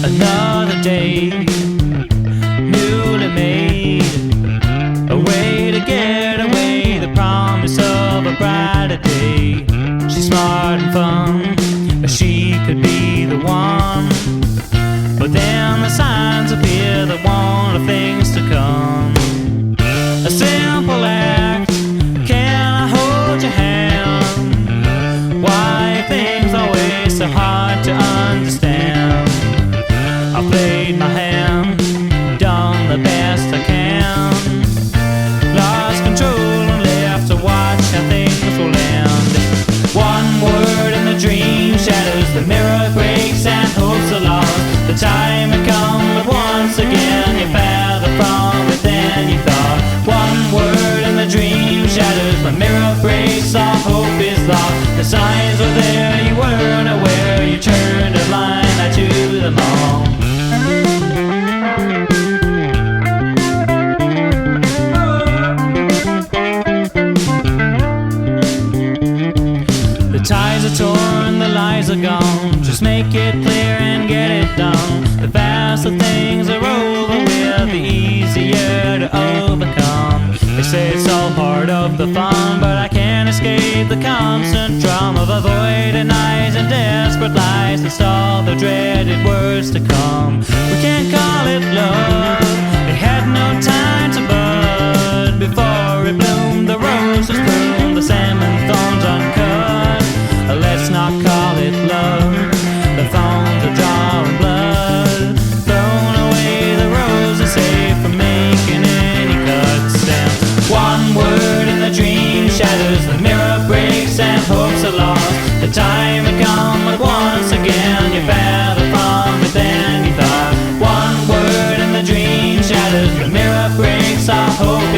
Another day, newly made, a way to get away, the promise of a brighter day. She's smart and fun, she could be the one, but then the signs appear that warn of things to come. A simple act, can I hold your hand? Why are things always so hard to understand? I played my hand, done the best I can, lost control and left to watch how things will end. One word in the dream shatters, the mirror breaks and hopes are lost. The time had come, but once again you farther from it than you thought. One word in the dream shatters, the mirror breaks, all hope is lost. The signs were there, you weren't aware, you turned a blind eye to them all. The ties are torn, the lies are gone. Just make it clear and get it done. The faster things are over with, the easier to overcome. They say it's all part of the fun, but I can't escape the constant drum of avoiding eyes and desperate lies that stall the dreaded words to come. We can't call it love, it had no time to bud. Before it bloomed, the rose was pruned, the salmon thorns uncut. Let's not call it love, the thorns are drawing blood. Thrown away the rose is safe from making any cuts. And one word in the dream shatters, the mirror breaks and hopes are lost. The time had come, but once again you farther from it than you thought. One word in the dream shatters, the mirror breaks, our hope